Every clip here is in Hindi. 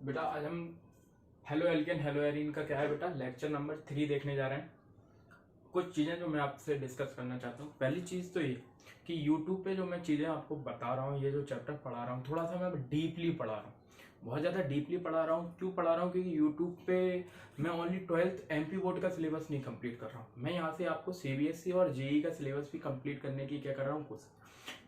बेटा आज हम हेलो एल्केन हेलो एरीन का क्या है बेटा लेक्चर नंबर 3 देखने जा रहे हैं। कुछ चीज़ें जो मैं आपसे डिस्कस करना चाहता हूँ। पहली चीज़ तो ये कि यूट्यूब पे जो मैं चीज़ें आपको बता रहा हूँ, ये जो चैप्टर पढ़ा रहा हूँ थोड़ा सा मैं डीपली पढ़ा रहा हूँ, बहुत ज़्यादा डीपली पढ़ा रहा हूँ। क्यों पढ़ा रहा हूँ? क्योंकि यूट्यूब पे मैं ओनली 12th एमपी बोर्ड का सिलेबस नहीं कंप्लीट कर रहा हूँ, मैं यहाँ से आपको सीबीएसई और जेई का सिलेबस भी कंप्लीट करने की क्या कर रहा हूँ, कोशिश।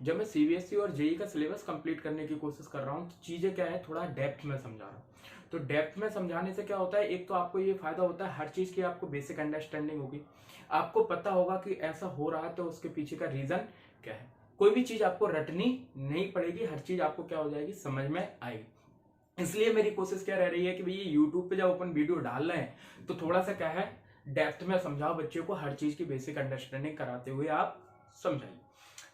जब मैं सीबीएसई और जेई का सिलेबस कंप्लीट करने की कोशिश कर रहा हूँ तो चीज़ें क्या है, थोड़ा डेप्थ में समझा रहा हूँ। तो डेप्थ में समझाने से क्या होता है, एक तो आपको ये फायदा होता है, हर चीज़ की आपको बेसिक अंडरस्टैंडिंग होगी, आपको पता होगा कि ऐसा हो रहा है तो उसके पीछे का रीज़न क्या है। कोई भी चीज़ आपको रटनी नहीं पड़ेगी, हर चीज़ आपको क्या हो जाएगी, समझ में आएगी। इसलिए मेरी कोशिश क्या रह रही है कि भाई यूट्यूब पे जब अपन वीडियो डाल रहे हैं तो थोड़ा सा क्या है, डेप्थ में समझाओ बच्चों को, हर चीज़ की बेसिक अंडरस्टैंडिंग कराते हुए आप समझाइए।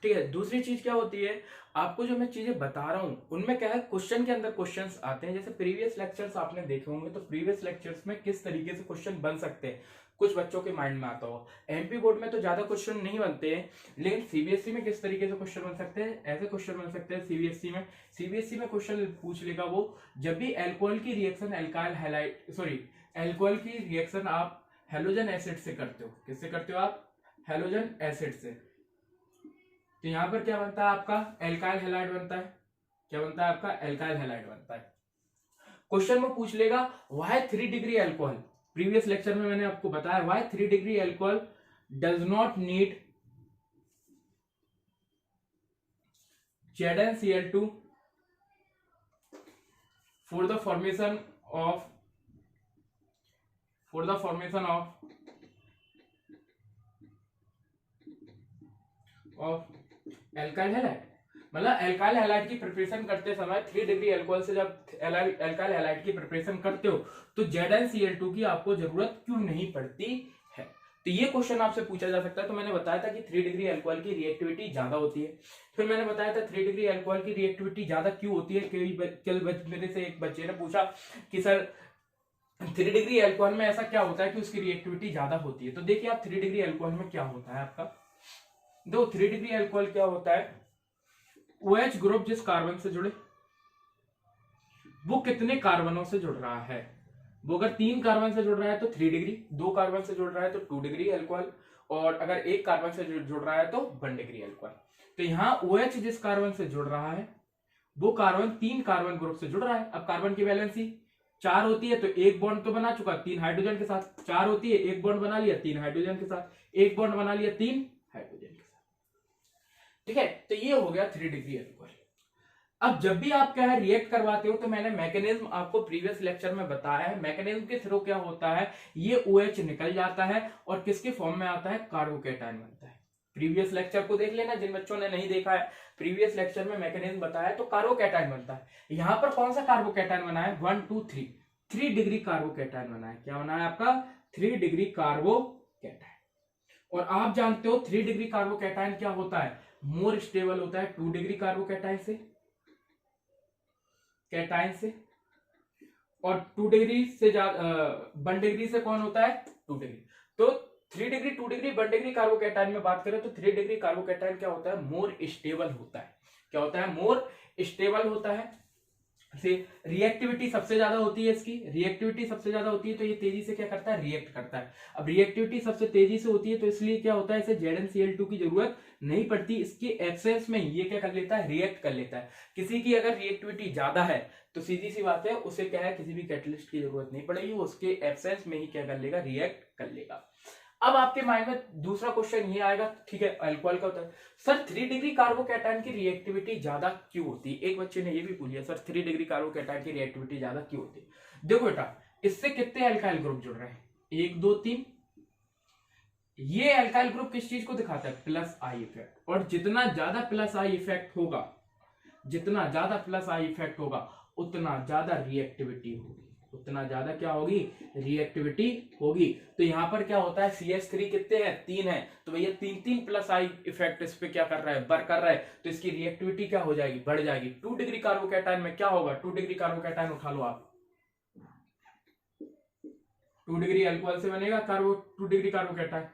ठीक है। दूसरी चीज क्या होती है, आपको जो मैं चीजें बता रहा हूं उनमें क्या है, क्वेश्चन के अंदर क्वेश्चंस आते हैं। जैसे प्रीवियस लेक्चर्स आपने देखे होंगे तो प्रीवियस लेक्चर्स में किस तरीके से क्वेश्चन बन सकते हैं, कुछ बच्चों के माइंड में आता हो। एमपी बोर्ड में तो ज्यादा क्वेश्चन नहीं बनते हैं, लेकिन सीबीएसई में किस तरीके से क्वेश्चन बन सकते हैं, ऐसे क्वेश्चन बन सकते हैं सीबीएसई में क्वेश्चन पूछ लेगा वो, जब भी एल्कोहल की रिएक्शन एल्कोहल की रिएक्शन आप हेलोजन एसिड से करते हो, किससे करते हो आप, हेलोजन एसिड से, तो यहां पर क्या बनता है आपका, एल्काइल हैलाइड बनता है। क्या बनता है आपका, एल्काइल हैलाइड बनता है। क्वेश्चन में पूछ लेगा why 3 degree alcohol, previous lecture में मैंने आपको बताया why 3 degree alcohol does not need ZnCl2 for the formation of alkyl halide. मतलब एल्काइल हैलाइड की प्रिपरेशन करते समय 3 डिग्री अल्कोहल से जब एल्काइल हैलाइड की प्रिपरेशन करते हो तो ZnCl2 की आपको जरूरत क्यों नहीं पड़ती है। तो ये क्वेश्चन आपसे पूछा जा सकता है। तो मैंने बताया था कि 3 डिग्री अल्कोहल की रिएक्टिविटी ज्यादा होती है। फिर मैंने बताया था 3 डिग्री अल्कोहल की रिएक्टिविटी ज्यादा क्यों होती है। कल मेरे से एक बच्चे ने पूछा कि सर 3 डिग्री अल्कोहल में ऐसा क्या होता है कि उसकी रिएक्टिविटी ज्यादा होती है। तो देखिए आप 3 डिग्री अल्कोहल में क्या होता है आपका, दो 3 डिग्री अल्कोहल क्या होता है, OH ग्रुप जिस कार्बन से जुड़े वो कितने कार्बनों से जुड़ रहा है। वो अगर 3 कार्बन से जुड़ रहा है तो 3 डिग्री, 2 कार्बन से जुड़ रहा है तो 2 डिग्री अल्कोहल, और अगर 1 कार्बन से जुड़ रहा है तो 1 डिग्री अल्कोहल। तो यहाँ OH जिस कार्बन से जुड़ रहा है वो कार्बन 3 कार्बन ग्रुप से जुड़ रहा है। अब कार्बन की वैलेंसी 4 होती है तो एक बॉन्ड तो बना चुका 3 हाइड्रोजन के साथ, 4 होती है एक बॉन्ड बना लिया 3 हाइड्रोजन के साथ, एक बॉन्ड बना लिया 3 हाइड्रोजन के साथ। ठीक है, तो ये हो गया 3 डिग्री अल्कोहल। अब जब भी आप क्या है रिएक्ट करवाते हो तो मैंने मैकेनिज्म आपको प्रीवियस लेक्चर में बताया है। मैकेनिज्म के थ्रू क्या होता है, ये OH निकल जाता है और किसके फॉर्म में आता है, कार्बोकैटायन बनता है। प्रीवियस लेक्चर को देख लेना जिन बच्चों ने नहीं देखा है, प्रीवियस लेक्चर में मैकेनिज्म बताया तो कार्बोकैटायन बनता है। यहां पर कौन सा कार्बोकैटायन बना है, 1 2 3, 3 डिग्री कार्बोकैटायन बना है। क्या बना है आपका, 3 डिग्री कार्बोकैटायन। और आप जानते हो 3 डिग्री कार्बोकैटायन क्या होता है, मोर स्टेबल होता है 2 डिग्री कार्बोकैटायन से, कैटायन से। और 2 डिग्री से 1 डिग्री से कौन होता है, 2 डिग्री। तो 3 डिग्री 2 डिग्री 1 डिग्री कार्बोकैटायन में बात करें तो 3 डिग्री कार्बोकैटायन क्या होता है, मोर स्टेबल होता है। क्या होता है, मोर स्टेबल होता है। से रिएक्टिविटी सबसे ज्यादा होती है, इसकी रिएक्टिविटी सबसे ज्यादा होती है तो ये तेजी से क्या करता है, रिएक्ट करता है। अब रिएक्टिविटी सबसे तेजी से होती है तो इसलिए क्या होता है, इसे ZnCl2 की जरूरत नहीं पड़ती, इसके एब्सेंस में ये क्या कर लेता है, रिएक्ट कर लेता है। किसी की अगर रिएक्टिविटी ज्यादा है तो सीधी सी बात है उसे क्या है, किसी भी कैटलिस्ट की जरूरत नहीं पड़ेगी, वो उसके एब्सेंस में ही क्या कर लेगा, रिएक्ट कर लेगा। अब आपके माइंड में दूसरा क्वेश्चन ये आएगा, ठीक है अल्कोहल का होता है सर 3 डिग्री कार्बोकैटायन की रिएक्टिविटी ज्यादा क्यों होती है। एक बच्चे ने ये भी पूछा सर 3 डिग्री कार्बोकैटायन की रिएक्टिविटी ज्यादा क्यों होती है। देखो बेटा इससे कितने अल्काइल ग्रुप जुड़ रहे हैं, 1 2 3। ये अल्काइल ग्रुप किस चीज को दिखाता है, प्लस आई इफेक्ट। और जितना ज्यादा प्लस आई इफेक्ट होगा, जितना ज्यादा प्लस आई इफेक्ट होगा उतना ज्यादा रिएक्टिविटी होगी, उतना ज्यादा क्या होगी, रिएक्टिविटी होगी। तो यहां पर क्या होता है, CH3 कितने हैं, 3 है, तो भैया 3 प्लस आई इफेक्ट इस पे क्या कर रहा है, बर कर रहा है, तो इसकी रिएक्टिविटी क्या हो जाएगी, बढ़ जाएगी। 2 डिग्री कार्बोकैटायन में क्या होगा, 2 डिग्री कार्बोकैटायन उठा लो आप, 2 डिग्री अल्कोहल से बनेगा 2 डिग्री कार्बोकैटायन,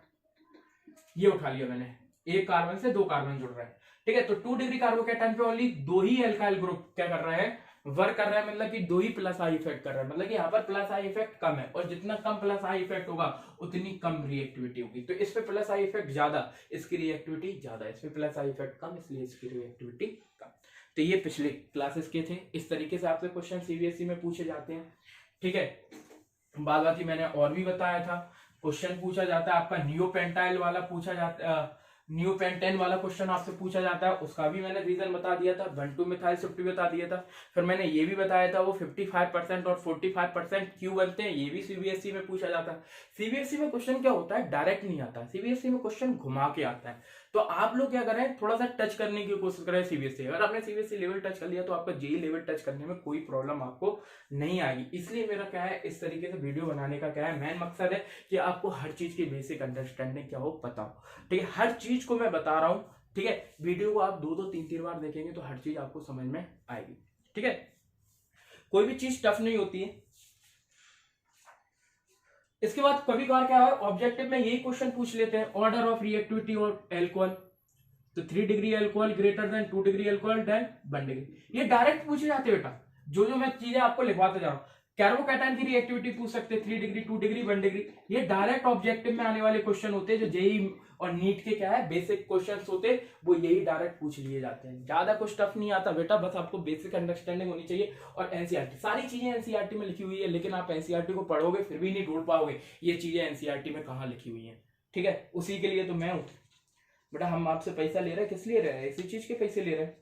ये उठा लिया मैंने, एक कार्बन से 2 कार्बन जुड़ रहा है। ठीक है, तो 2 डिग्री कार्बोकैटायन पे ओनली 2 ही अल्काइल ग्रुप क्या कर रहे हैं, वर्क कर रहा है मतलब कि 2 ही प्लस आई इफेक्ट कर रहा है, मतलब कि यहाँ पर प्लस आई इफेक्ट कम है, और जितना कम प्लस आई इफेक्ट होगा उतनी कम रिएक्टिविटी होगी। तो इस पे प्लस आई इफेक्ट ज्यादा, इसकी रिएक्टिविटी ज्यादा, इस पे प्लस आई इफेक्ट कम, इसलिए इसकी रिएक्टिविटी कम। तो ये पिछले क्लासेस के थे, इस तरीके से आपसे क्वेश्चन सीबीएसई में पूछे जाते हैं। ठीक है, बाद बाकी मैंने और भी बताया था, क्वेश्चन पूछा जाता है आपका नियोपेंटाइल वाला पूछा जाता, नियोपेंटेन वाला क्वेश्चन आपसे पूछा जाता है, उसका भी मैंने रीजन बता दिया था, 1,2 मिथाइल शिफ्ट बता दिया था। फिर मैंने ये भी बताया था वो 55% और 45% क्यों बनते हैं, ये भी सीबीएसई में पूछा जाता है। सीबीएसई में क्वेश्चन क्या होता है, डायरेक्ट नहीं आता, सीबीएसई में क्वेश्चन घुमा के आता है। तो आप लोग क्या करें, थोड़ा सा टच करने की कोशिश करें सीबीएसई। अगर आपने सीबीएसई लेवल टच कर लिया तो आपका जेई लेवल टच करने में कोई प्रॉब्लम आपको नहीं आएगी। इसलिए मेरा क्या है, इस तरीके से वीडियो बनाने का क्या है, मेन मकसद है कि आपको हर चीज की बेसिक अंडरस्टैंडिंग क्या हो पता हो। ठीक है, हर चीज को मैं बता रहा हूं। ठीक है, वीडियो को आप 2-2 3-3 बार देखेंगे तो हर चीज आपको समझ में आएगी। ठीक है, कोई भी चीज टफ नहीं होती है। इसके बाद कभी कभार क्या है, ऑब्जेक्टिव में यही क्वेश्चन पूछ लेते हैं, ऑर्डर ऑफ रिएक्टिविटी और एल्कोहल। तो 3 degree alcohol greater than 2 degree alcohol than 1 degree, ये डायरेक्ट पूछे जाते हैं बेटा। जो मैं चीजें आपको लिखवाते जा रहा हूं, कार्बोकैटायन की रिएक्टिविटी पूछ सकते हैं 3 डिग्री 2 डिग्री 1 डिग्री, ये डायरेक्ट ऑब्जेक्टिव में आने वाले क्वेश्चन होते हैं। जो जेई और नीट के क्या है बेसिक क्वेश्चंस होते हैं, वो यही डायरेक्ट पूछ लिए जाते हैं। ज्यादा कुछ टफ नहीं आता बेटा, बस आपको बेसिक अंडरस्टैंडिंग होनी चाहिए। और एनसीईआरटी, सारी चीजें एनसीईआरटी में लिखी हुई है, लेकिन आप एनसीईआरटी को पढ़ोगे फिर भी नहीं ढूंढ पाओगे ये चीजें एनसीईआरटी में कहाँ लिखी हुई है। ठीक है, उसी के लिए तो मैं हूं बेटा, हम आपसे पैसा ले रहे हैं, किस लिए रहे हैं, इसी चीज के पैसे ले रहे हैं।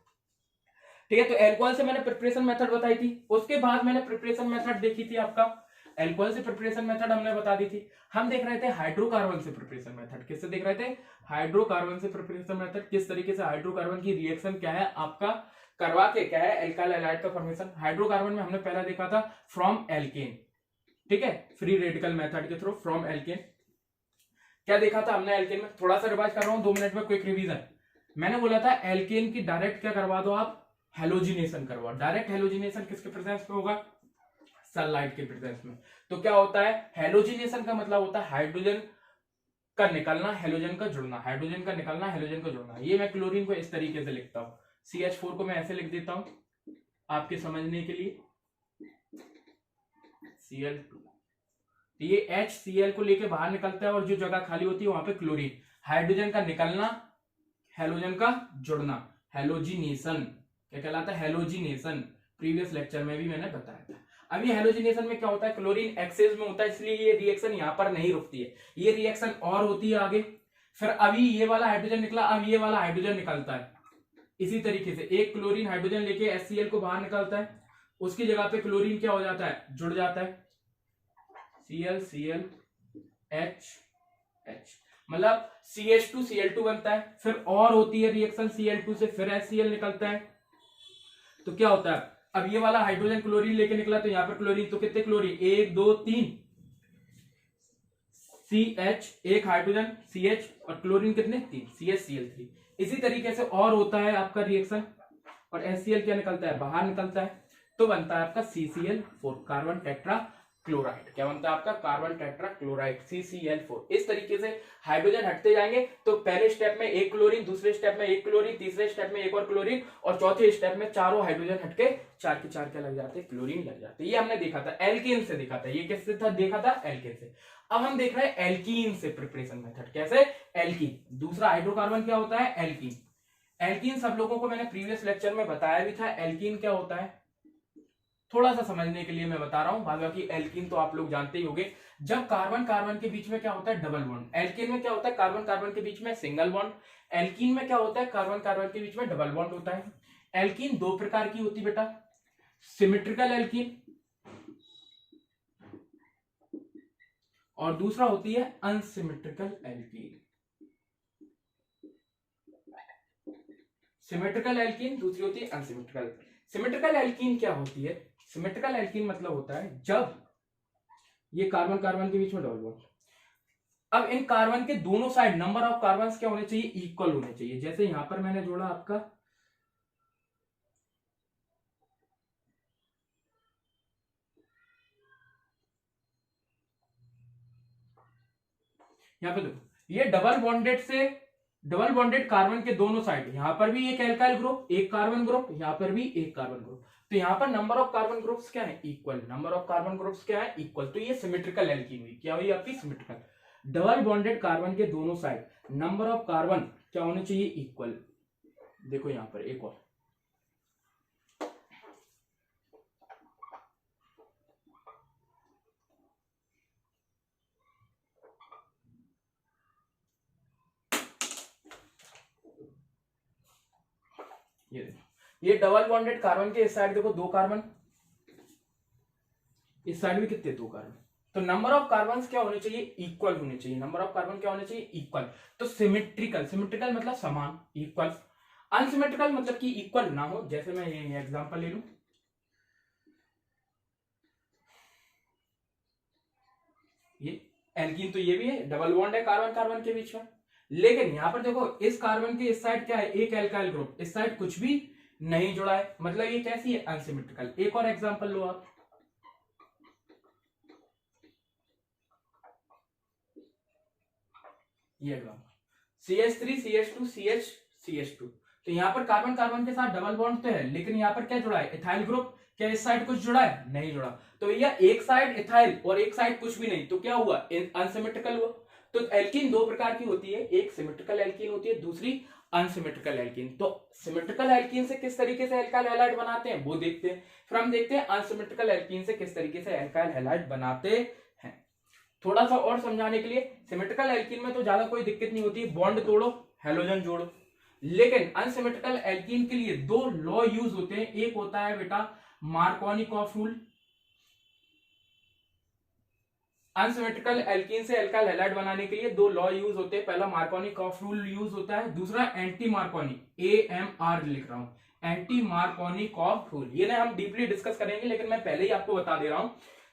ठीक है, तो एल्कोहल से मैंने प्रिपरेशन मेथड बताई थी, उसके बाद मैंने प्रिपरेशन मेथड देखी थी आपका, एल्कोहल से प्रिपरेशन मेथड हमने बता दी थी। हम देख रहे थे हाइड्रोकार्बन से प्रिपरेशन मेथड, किससे देख रहे थे, हाइड्रोकार्बन से प्रिपरेशन मेथड, किस तरीके से हाइड्रोकार्बन की रिएक्शन क्या है आपका करवा के क्या है एल्काइल हैलाइड का फॉर्मेशन। हाइड्रोकार्बन में हमने पहला देखा था फ्रॉम एल्केन, ठीक है, फ्री रेडिकल मेथड के थ्रू फ्रॉम एल्केन। क्या देखा था हमने एल्केन में, थोड़ा सा रिवाइज कर रहा हूं 2 मिनट में, क्विक रिवीजन। मैंने बोला था एल्केन की डायरेक्ट क्या करवा दो आप, हेलोजिनेशन करवाओ। डायरेक्ट हेलोजिनेशन किसके प्रेजेंस में होगा, सनलाइट के प्रेजेंस में। तो क्या होता है, हेलोजिनेशन का मतलब होता है हाइड्रोजन का निकलना, हेलोजन का जुड़ना, हाइड्रोजन का निकलना, हेलोजन का जुड़ना। ये मैं क्लोरीन को इस तरीके से लिखता हूं, CH4 को मैं ऐसे लिख देता हूं आपके समझने के लिए, Cl2। ये HCl को लेके बाहर निकलता है और जो जगह खाली होती है वहां पे क्लोरीन, हाइड्रोजन का निकलना, हेलोजन का जुड़ना, हेलोजिनेशन क्या कहलाता है, हेलोजिनेशन। प्रीवियस लेक्चर में भी मैंने बताया था। अब ये हेलोजिनेशन में क्या होता है, क्लोरीन एक्सेस में होता है, इसलिए ये रिएक्शन यहां पर नहीं रुकती है, ये रिएक्शन और होती है आगे। फिर अभी ये वाला हाइड्रोजन निकला, अब ये वाला हाइड्रोजन निकलता है। इसी तरीके से एक क्लोरीन हाइड्रोजन लेके HCl को बाहर निकलता है, उसकी जगह पे क्लोरीन क्या हो जाता है, जुड़ जाता है, Cl Cl H H, मतलब CH2 Cl2 बनता है। फिर और होती है रिएक्शन, Cl2 से फिर HCl निकलता है। तो क्या होता है, अब ये वाला हाइड्रोजन क्लोरीन लेके निकला, तो यहां पर क्लोरीन, तो कितने क्लोरीन, 1 2 3, CH एक हाइड्रोजन CH, और क्लोरीन कितने 3, CHCl3। इसी तरीके से और होता है आपका रिएक्शन, और HCl क्या निकलता है, बाहर निकलता है, तो बनता है आपका CCl4, कार्बन टेट्रा क्लोराइड। क्या बनता है आपका, कार्बन टेट्रा क्लोराइड, CCl4। इस तरीके से हाइड्रोजन हटते जाएंगे, तो पहले स्टेप में एक क्लोरीन, दूसरे स्टेप में एक क्लोरीन, तीसरे स्टेप में एक और क्लोरीन, और चौथे स्टेप में चारों हाइड्रोजन हटके 4 के 4 क्या लग जाते, क्लोरीन लग जाते। ये हमने देखा था एल्केन से, देखा था, ये किससे था, देखा था एल्केन से। अब हम देख रहे हैं एल्कीन से प्रिपरेशन मेथड, कैसे, एल्कीन, दूसरा हाइड्रोकार्बन क्या होता है, एल्कीन। एल्कीन सब लोगों को मैंने प्रीवियस लेक्चर में बताया भी था, एल्कीन क्या होता है, थोड़ा सा समझने के लिए मैं बता रहा हूं, बाकी एल्कीन तो आप लोग जानते ही होंगे। जब कार्बन कार्बन के बीच में क्या होता है, डबल बॉन्ड। एल्कीन में क्या होता है, कार्बन कार्बन के बीच में सिंगल बॉन्ड। एल्कीन में क्या होता है, कार्बन कार्बन के बीच में डबल बॉन्ड होता है। एल्कीन 2 प्रकार की होती बेटा, सिमेट्रिकल एल्कीन और दूसरा होती है अनसिमेट्रिकल एल्कीन। सिमेट्रिकल एल्कीन, दूसरी होती है अनसिमेट्रिकल। सिमेट्रिकल एल्कीन क्या होती है, सिमेट्रिकल एल्कीन मतलब होता है जब ये कार्बन कार्बन के बीच में डबल बॉन्ड, अब इन कार्बन के दोनों साइड नंबर ऑफ कार्बन क्या होने चाहिए, इक्वल होने चाहिए। जैसे यहां पर मैंने जोड़ा आपका, यहां पे देखो, ये डबल बॉन्डेड कार्बन के दोनों साइड, यहां पर भी एक एल्काइल ग्रुप, एक कार्बन ग्रुप, यहां पर भी एक कार्बन ग्रुप। तो यहाँ पर नंबर ऑफ कार्बन ग्रुप्स क्या है, equal. Number of carbon groups क्या है, इक्वल। तो ये सिमेट्रिकल एल्कीन हुई, क्या हुई आपकी, सिमेट्रिकल। डबल बॉन्डेड कार्बन के दोनों साइड नंबर ऑफ कार्बन क्या होने चाहिए, इक्वल। देखो यहाँ पर एक और, ये देखो, ये डबल बॉन्डेड कार्बन के इस साइड देखो 2 कार्बन, इस साइड भी कितने, 2 कार्बन। तो नंबर ऑफ कार्बन क्या होने चाहिए, इक्वल होने चाहिए। नंबर ऑफ कार्बन क्या होने चाहिए, इक्वल। तो सिमेट्रिकल, सिमेट्रिकल मतलब समान, इक्वल। अनसिमेट्रिकल मतलब कि इक्वल ना हो। जैसे मैं ये एग्जांपल ले लूं, ये एल्कीन तो ये भी है, डबल बॉन्ड है कार्बन कार्बन के बीच में, लेकिन यहां पर देखो इस कार्बन के इस साइड क्या है, एक एल्काइल ग्रुप, इस साइड कुछ भी नहीं जुड़ा है, मतलब ये कैसी है, अनसिमेट्रिकल। एक और एग्जांपल लो आप, ये example CH3 CH2 CH CH2। तो यहाँ पर कार्बन कार्बन के साथ डबल बॉन्ड तो है, लेकिन यहाँ पर क्या जुड़ा है, इथाइल ग्रुप। क्या इस साइड कुछ जुड़ा है, नहीं जुड़ा। तो भैया एक साइड इथाइल और एक साइड कुछ भी नहीं, तो क्या हुआ, अनसिमेट्रिकल हुआ। तो एल्कीन 2 प्रकार की होती है, एक सिमेट्रिकल एल्कीन होती है, दूसरी अनसिमेट्रिकल एल्कीन। तो सिमेट्रिकल एल्कीन से किस तरीके से एल्काइल हैलाइड बनाते हैं वो देखते हैं, फिर हम देखते हैं अनसिमेट्रिकल एल्कीन से किस तरीके से एल्काइल हैलाइड बनाते हैं। थोड़ा सा और समझाने के लिए, सिमेट्रिकल एल्कीन में तो ज्यादा कोई दिक्कत नहीं होती, बॉन्ड तोड़ो हैलोजन जोड़ो। लेकिन अनसिमेट्रिकल एल्कीन के लिए 2 लॉ यूज होते हैं। एक होता है बेटा मार्कोनिकॉफ रूल। अनसिमेट्रिकल एल्कीन से एल्काइल हैलाइड बनाने के लिए 2 लॉ यूज होते हैं। पहला मार्कोनिकॉफ रूल यूज होता है, दूसरा एंटी मार्कोनी, AMR लिख रहा हूं, एंटी मार्कोनिकॉफ रूल। ये ना हम डीपली डिस्कस करेंगे, लेकिन मैं पहले ही आपको बता दे रहा हूं,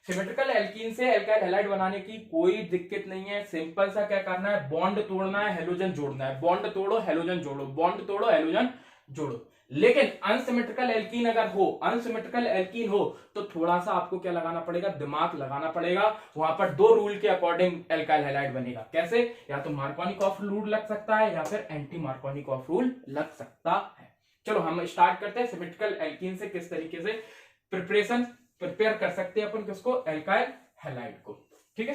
सिमेट्रिकल एल्कीन से एल्काइल हैलाइड बनाने की कोई दिक्कत नहीं है। सिंपल सा क्या करना है, बॉन्ड तोड़ना है, हेलोजन जोड़ना है, बॉन्ड तोड़ो हेलोजन जोड़ो, बॉन्ड तोड़ो हेलोजन जोड़ो। लेकिन अनसिमेट्रिकल एल्कीन अगर हो, अनसिमेट्रिकल एल्कीन हो, तो थोड़ा सा आपको क्या लगाना पड़ेगा, दिमाग लगाना पड़ेगा। वहां पर 2 रूल के अकॉर्डिंग एल्काइल हैलाइड बनेगा। कैसे, या तो मार्कोनिकॉफ रूल लग सकता है या फिर एंटी मार्कोनिकॉफ रूल लग सकता है। चलो हम स्टार्ट करते हैं, सिमेट्रिकल एल्कीन से किस तरीके से प्रिपेयर कर सकते हैं अपन किसको, एल्काइल हैलाइड को। ठीक है,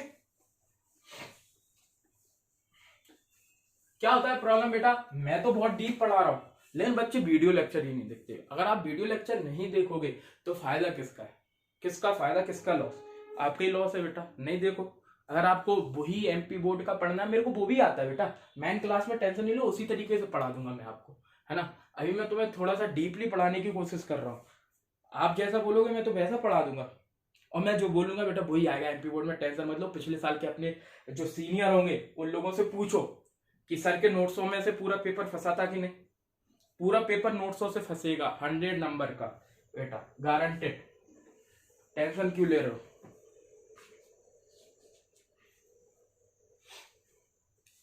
क्या होता है प्रॉब्लम बेटा, मैं तो बहुत डीप पढ़ा रहा हूं, लेकिन बच्चे वीडियो लेक्चर ही नहीं देखते। अगर आप वीडियो लेक्चर नहीं देखोगे तो फायदा किसका है, किसका फायदा किसका लॉस, आपका ही लॉस है बेटा। नहीं देखो, अगर आपको वही MP बोर्ड का पढ़ना है, मेरे को वो भी आता है बेटा, मैं क्लास में टेंशन नहीं लो, उसी तरीके से पढ़ा दूंगा मैं आपको, है ना। अभी मैं तुम्हें थोड़ा सा डीपली पढ़ाने की कोशिश कर रहा हूँ, आप जैसा बोलोगे मैं तो वैसा पढ़ा दूंगा, और मैं जो बोलूंगा बेटा वही आएगा MP बोर्ड में, टेंशन मत लो। पिछले साल के अपने जो सीनियर होंगे उन लोगों से पूछो कि सर के नोट्सों में से पूरा पेपर फंसा था कि नहीं, पूरा पेपर नोट्सों से फंसेगा, 100 नंबर का बेटा, गारंटेड। टेंशन क्यों ले रहे हो।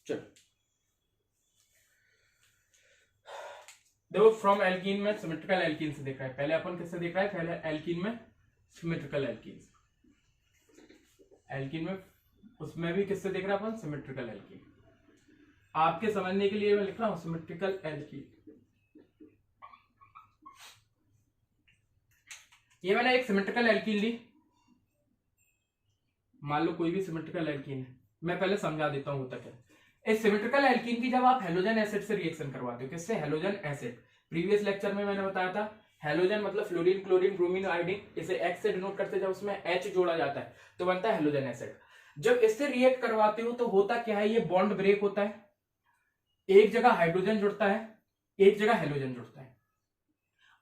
चलो देखो, फ्रॉम एल्कीन में सिमेट्रिकल एल्कीन से देख रहा है, पहले अपन किससे देख रहा है, पहले एल्कीन में सिमेट्रिकल एल्कीन, एल्कीन में उसमें भी किससे देख रहा है अपन, सिमेट्रिकल एल्कीन। आपके समझने के लिए मैं लिख रहा हूं सिमेट्रिकल एल्कीन। ये मैंने एक सिमेट्रिकल एल्कीन ली, मान लो कोई भी सिमेट्रिकल एल्कीन है, मैं पहले समझा देता हूं होता क्या। इस सिमेट्रिकल एल्कीन की जब आप हेलोजन एसिड से रिएक्शन करवाते हो, किससे, हेलोजन एसिड। प्रीवियस लेक्चर में मैंने बताया था, हेलोजन मतलब फ्लोरीन क्लोरीन ब्रोमीन आयोडीन, इसे X से डिनोट करते, जब उसमें H जोड़ा जाता है तो बनता है हेलोजन एसिड। जब इससे रिएक्ट करवाते हो तो होता क्या है, ये बॉन्ड ब्रेक होता है, एक जगह हाइड्रोजन जुड़ता है, एक जगह हेलोजन जुड़ता है।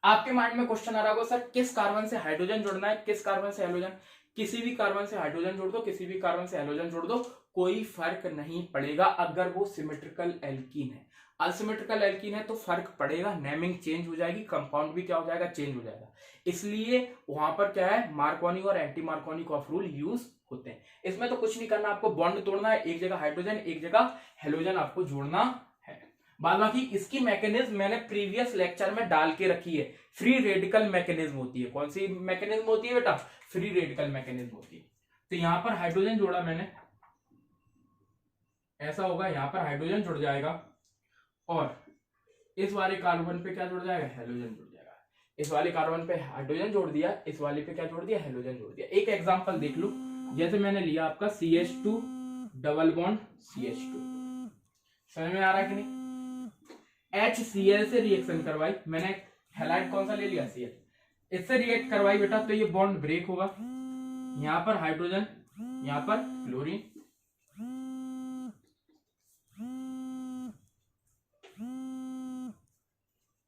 आपके माइंड में क्वेश्चन आ रहा होगा, सर किस कार्बन से हाइड्रोजन जुड़ना है, किस कार्बन से हेलोजन। किसी भी कार्बन से हाइड्रोजन जोड़ दो, किसी भी कार्बन से हेलोजन जोड़ दो, कोई फर्क नहीं पड़ेगा अगर वो सिमेट्रिकल एल्कीन है। अनसिमेट्रिकल एल्कीन है तो फर्क पड़ेगा, नेमिंग चेंज हो जाएगी, कंपाउंड भी क्या हो जाएगा, चेंज हो जाएगा। इसलिए वहां पर क्या है, मार्कोनी और anti Markovnikov of rule use होते हैं। इसमें तो कुछ नहीं करना, आपको बॉन्ड तोड़ना है, एक जगह हाइड्रोजन एक जगह हेलोजन आपको जोड़ना है। बाद बाकी इसकी मैकेनिज्म मैंने प्रीवियस लेक्चर में डाल के रखी है, फ्री रेडिकल मैकेनिज्म होती है। कौन सी मैकेनिज्म होती है बेटा, फ्री रेडिकल मैकेनिज्म होती है। तो यहां पर हाइड्रोजन जोड़ा मैंने, ऐसा होगा, यहां पर हाइड्रोजन जुड़ जाएगा और इस वाले कार्बन पे क्या जुड़ जाएगा, हेलोजन जुड़ जाएगा। इस वाले कार्बन पे हाइड्रोजन जोड़ दिया, इस वाले पे क्या जोड़ दिया, हेलोजन जोड़ दिया। एक एग्जांपल देख लो, जैसे मैंने लिया आपका CH2 डबल बॉन्ड CH2, समझ में आ रहा है कि नहीं। HCl से रिएक्शन करवाई मैंने, हैलाइड कौन सा ले लिया, Cl, इससे रिएक्ट करवाई बेटा, तो ये बॉन्ड ब्रेक होगा, यहां पर हाइड्रोजन, यहां पर क्लोरीन,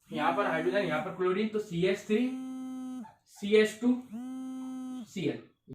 यहां पर हाइड्रोजन, यहां पर क्लोरीन, तो CH3 CH2 Cl,